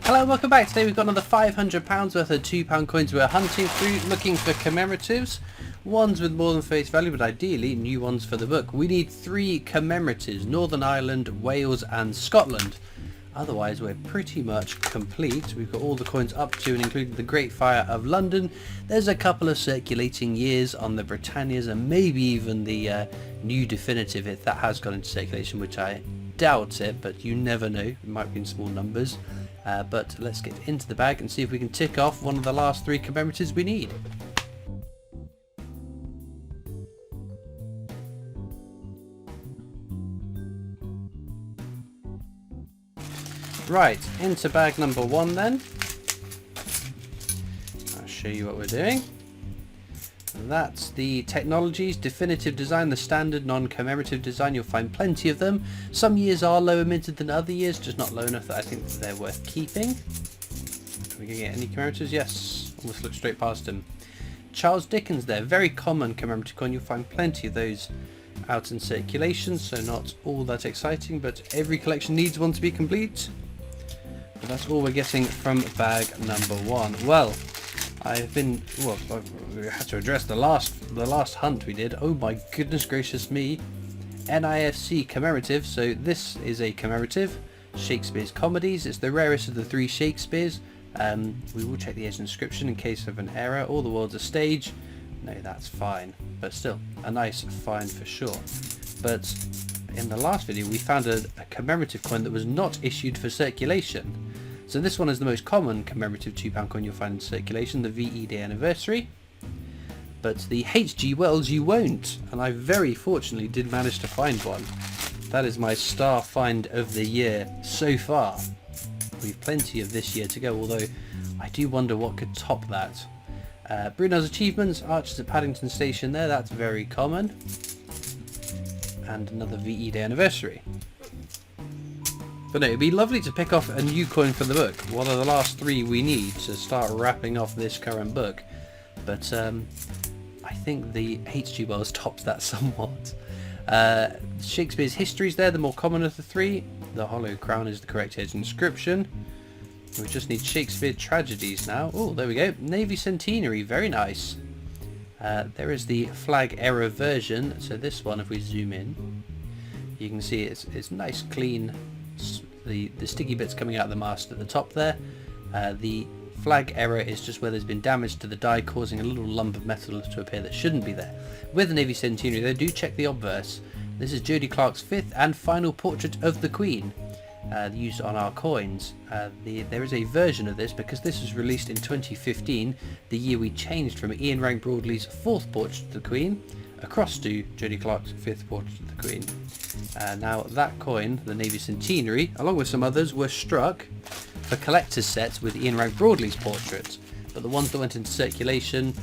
Hello, welcome back. Today we've got another £500 worth of £2 coins we're hunting through, looking for commemoratives. Ones with more than face value, but ideally new ones for the book. We need 3 commemoratives: Northern Ireland, Wales and Scotland. Otherwise we're pretty much complete. We've got all the coins up to and including the Great Fire of London. There's a couple of circulating years on the Britannias and maybe even the new definitive, if that has gone into circulation, which I doubt it, but you never know. It might be in small numbers. But let's get into the bag and see if we can tick off one of the last 3 commemoratives we need. Right, into bag number 1 then. I'll show you what we're doing. That's the Technologies Definitive Design, the standard non-commemorative design. You'll find plenty of them. Some years are lower minted than other years, just not low enough that I think that they're worth keeping. Are we going to get any commemoratives? Yes, almost looked straight past them. Charles Dickens there, very common commemorative coin. You'll find plenty of those out in circulation, so not all that exciting, but every collection needs one to be complete. But that's all we're getting from bag number 1. Well, we had to address the last hunt we did. Oh my goodness gracious me. NIFC commemorative. So this is a commemorative. Shakespeare's comedies. It's the rarest of the 3 Shakespeares. We will check the edge inscription in case of an error. All the world's a stage. No, that's fine. But still, a nice find for sure. But in the last video we found a commemorative coin that was not issued for circulation. So this one is the most common commemorative £2 coin you'll find in circulation, the VE Day Anniversary. But the H.G. Wells you won't, and I very fortunately did manage to find one. That is my star find of the year so far. We've plenty of this year to go, although I do wonder what could top that. Brunel's Achievements, Archers at Paddington Station there, that's very common. And another VE Day Anniversary. But no, it'd be lovely to pick off a new coin for the book. One of the last 3 we need to start wrapping off this current book. But I think the H.G. Wells tops that somewhat. Shakespeare's Histories there, the more common of the 3. The Hollow Crown is the correct edge inscription. We just need Shakespeare Tragedies now. Oh, there we go. Navy Centenary, very nice. There is the flag error version. So this one, if we zoom in, you can see it's nice, clean. The sticky bits coming out of the mast at the top there. The flag error is just where there's been damage to the die, causing a little lump of metal to appear that shouldn't be there. With the Navy Centenary, they do check the obverse. This is Jodie Clark's 5th and final portrait of the Queen, used on our coins. There is a version of this because this was released in 2015, the year we changed from Ian Rank Broadley's 4th portrait of the Queen across to Jodie Clark's 5th portrait of the Queen. Now that coin, the Navy Centenary, along with some others, were struck for collector's sets with Ian Rank Broadley's portrait, but the ones that went into circulation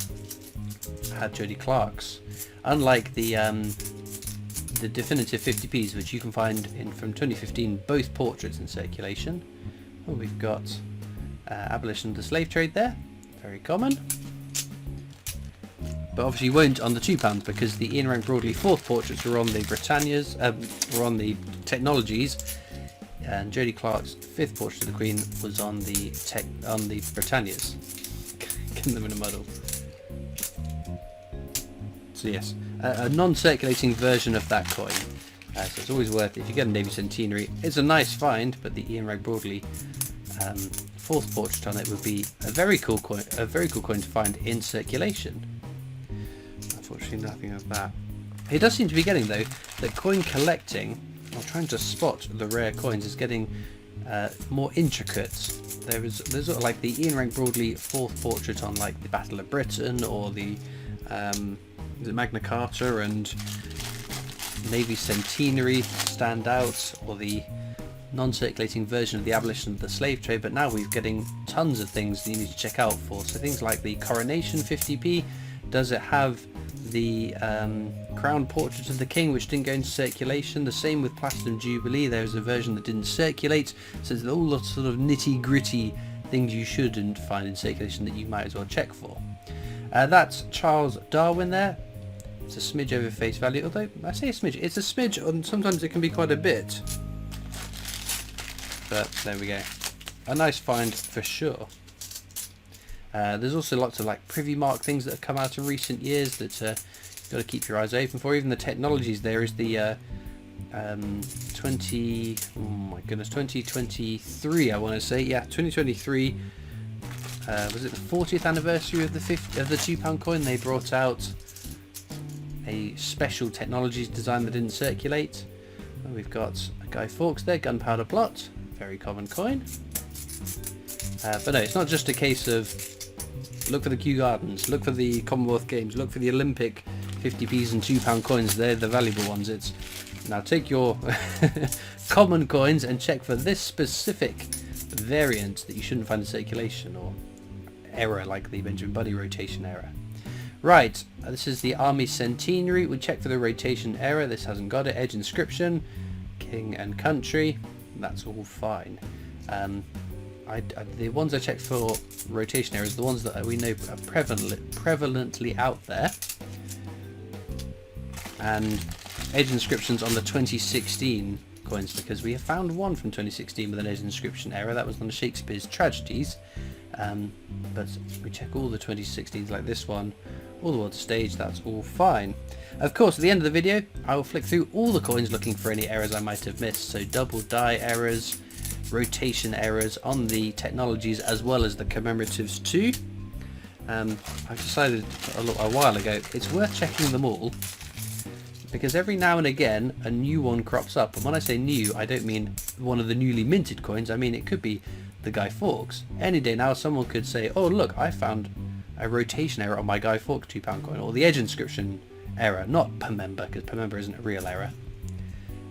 had Jodie Clark's. Unlike the definitive 50p's, which you can find from 2015, both portraits in circulation. Oh, we've got abolition of the slave trade there, very common. But obviously you won't on the £2 because the Ian Rank Broadley 4th portraits were on the Britannias, were on the Technologies, and Jodie Clark's 5th portrait of the Queen was on the Britannias. Getting them in a muddle. So yes, a non-circulating version of that coin. So it's always worth it. If you get a Navy Centenary, it's a nice find, but the Ian Rank Broadley 4th portrait on it would be a very cool coin to find in circulation. Unfortunately nothing of that. It does seem to be getting though that coin collecting, or trying to spot the rare coins, is getting more intricate. There's sort of like the Ian Rank Broadley 4th portrait on like the Battle of Britain, or the Magna Carta and Navy Centenary stand out, or the non-circulating version of the abolition of the slave trade. But now we're getting tons of things that you need to check out for. So things like the Coronation 50p, does it have the crown portrait of the king, which didn't go into circulation? The same with Platinum Jubilee, there was a version that didn't circulate. So there's all lots of sort of nitty gritty things you shouldn't find in circulation that you might as well check for. That's Charles Darwin there. It's a smidge over face value, although I say a smidge, it's a smidge, and sometimes it can be quite a bit. But there we go. a nice find for sure. There's also lots of like privy mark things that have come out in recent years that you've got to keep your eyes open for. Even the technologies, there is the 2023, I want to say, yeah, 2023. Was it the 40th anniversary of the £2 coin? They brought out a special technologies design that didn't circulate. And we've got a Guy Fawkes there, gunpowder plot, very common coin. But no, it's not just a case of look for the Kew Gardens, look for the Commonwealth Games, look for the Olympic 50p's and £2 coins. They're the valuable ones. It's now take your common coins and check for this specific variant that you shouldn't find in circulation, or error like the Benjamin Buddy rotation error. Right, this is the Army Centenary. We check for the rotation error. This hasn't got it. Edge inscription, king and country. That's all fine. The ones I check for rotation errors, the ones that we know are prevalently out there, and edge inscriptions on the 2016 coins, because we have found one from 2016 with an edge inscription error. That was on Shakespeare's tragedies, but we check all the 2016s like this one, all the water stage. That's all fine. Of course, at the end of the video I will flick through all the coins looking for any errors I might have missed, so double die errors, rotation errors on the technologies as well as the commemoratives too. I've decided a while ago it's worth checking them all, because every now and again a new one crops up, and when I say new I don't mean one of the newly minted coins. I mean it could be the Guy Fawkes. Any day now someone could say, oh look, I found a rotation error on my Guy Fawkes £2 coin, or the edge inscription error, not per member, because per member isn't a real error.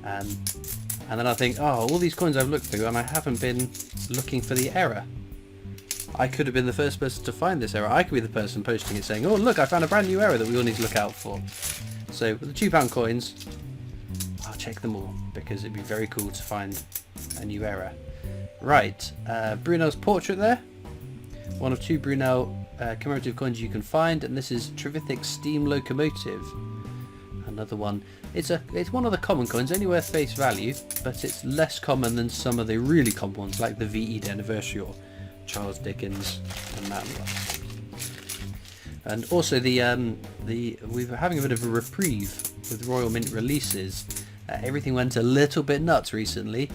And then I think, oh, all these coins I've looked through and I haven't been looking for the error. I could have been the first person to find this error. I could be the person posting it saying, oh look, I found a brand new error that we all need to look out for. So with the £2 coins, I'll check them all, because it'd be very cool to find a new error. Right, Brunel's portrait there. One of 2 Brunel commemorative coins you can find, and this is Trevithick's steam locomotive. Another one. It's one of the common coins, only worth face value, but it's less common than some of the really common ones like the VE anniversary or Charles Dickens and that one. And also we were having a bit of a reprieve with Royal Mint releases. Everything went a little bit nuts recently,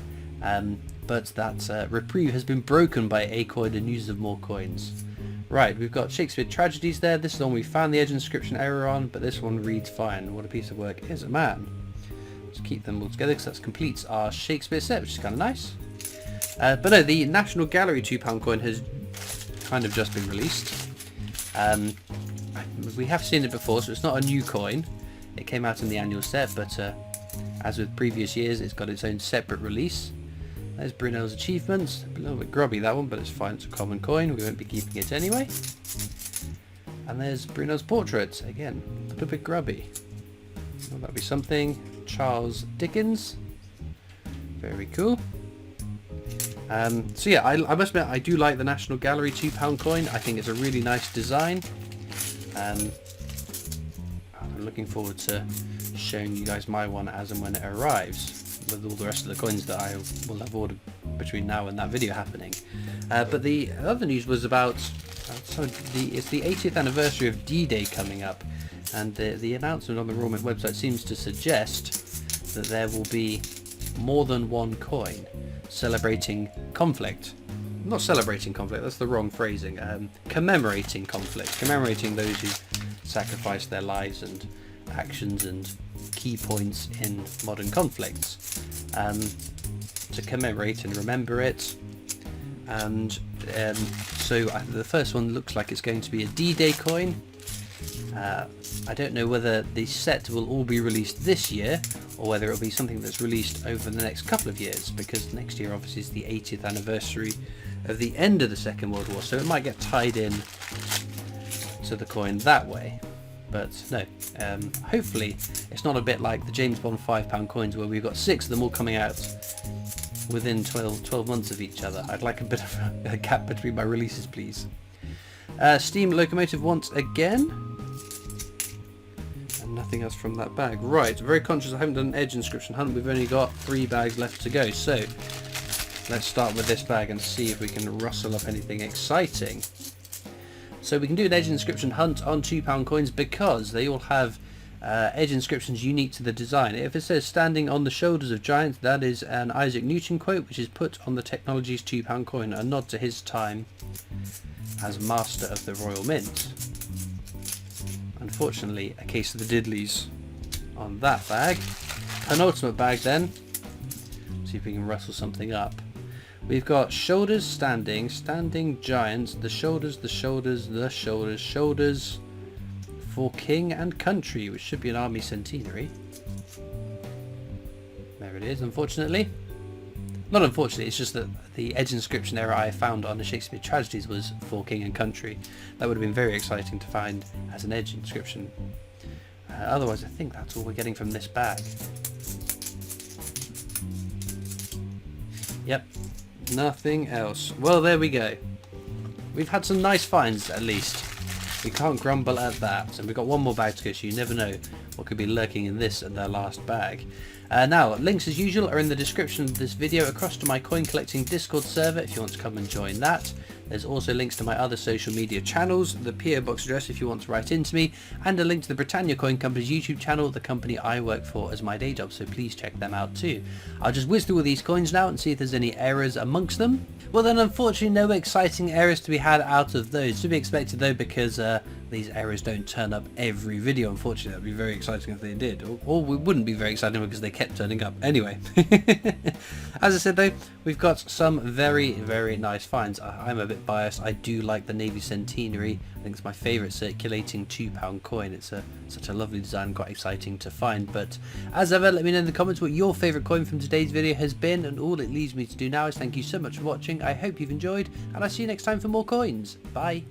but that reprieve has been broken by a coin and news of more coins. Right, we've got Shakespeare tragedies there. This is the one we found the edge inscription error on, but this one reads fine. What a piece of work is a man. Let's keep them all together because that completes our Shakespeare set, which is kind of nice. But no, the National Gallery £2 coin has kind of just been released. We have seen it before, so it's not a new coin. It came out in the annual set, but as with previous years, it's got its own separate release. There's Brunel's achievements. A little bit grubby that one, but it's fine. It's a common coin. We won't be keeping it anyway. And there's Brunel's portrait. Again, a little bit grubby. Well, that'll be something. Charles Dickens. Very cool. So yeah, I must admit I do like the National Gallery £2 coin. I think it's a really nice design. I'm looking forward to showing you guys my one as and when it arrives, with all the rest of the coins that I will have ordered between now and that video happening. But the other news was about it's the 80th anniversary of D-Day coming up, and the announcement on the Royal Mint website seems to suggest that there will be more than one coin celebrating conflict. Not celebrating conflict, that's the wrong phrasing. Commemorating conflict, commemorating those who sacrificed their lives and actions and key points in modern conflicts, to commemorate and remember it. And so the first one looks like it's going to be a D-Day coin. I don't know whether the set will all be released this year or whether it'll be something that's released over the next couple of years, because next year obviously is the 80th anniversary of the end of the Second World War, so it might get tied in to the coin that way. But no, hopefully it's not a bit like the James Bond £5 coins where we've got 6 of them all coming out within 12 months of each other. I'd like a bit of a gap between my releases, please. Steam locomotive once again. And nothing else from that bag. Right, very conscious I haven't done an edge inscription hunt. We've only got 3 bags left to go. So let's start with this bag and see if we can rustle up anything exciting. So we can do an edge inscription hunt on £2 coins because they all have edge inscriptions unique to the design. If it says standing on the shoulders of giants, that is an Isaac Newton quote which is put on the Technologies £2 coin, a nod to his time as master of the Royal Mint. Unfortunately, a case of the diddlies on that bag. Penultimate bag then. See if we can rustle something up. We've got shoulders standing, standing giants, the shoulders, the shoulders, the shoulders, shoulders for king and country, which should be an army centenary. There it is, unfortunately. Not unfortunately, it's just that the edge inscription error I found on the Shakespeare tragedies was for king and country. That would have been very exciting to find as an edge inscription. Otherwise, I think that's all we're getting from this bag. Yep, nothing else. Well, there we go. We've had some nice finds, at least. We can't grumble at that. And we've got one more bag to go, so you never know what could be lurking in this and their last bag. Now, links as usual are in the description of this video across to my coin collecting Discord server if you want to come and join that. There's also links to my other social media channels, the PO Box address if you want to write into me, and a link to the Britannia Coin Company's YouTube channel, the company I work for as my day job, so please check them out too. I'll just whiz through all these coins now and see if there's any errors amongst them. Well then, unfortunately no exciting errors to be had out of those. To be expected though, because these errors don't turn up every video. Unfortunately, that would be very exciting if they did, or we wouldn't be very exciting because they kept turning up. Anyway, as I said though, we've got some very, very nice finds. I'm a bit biased. I do like the Navy Centenary. I think it's my favourite circulating £2 coin. It's such a lovely design, quite exciting to find. But as ever, let me know in the comments what your favourite coin from today's video has been, and all it leaves me to do now is thank you so much for watching. I hope you've enjoyed, and I'll see you next time for more coins. Bye.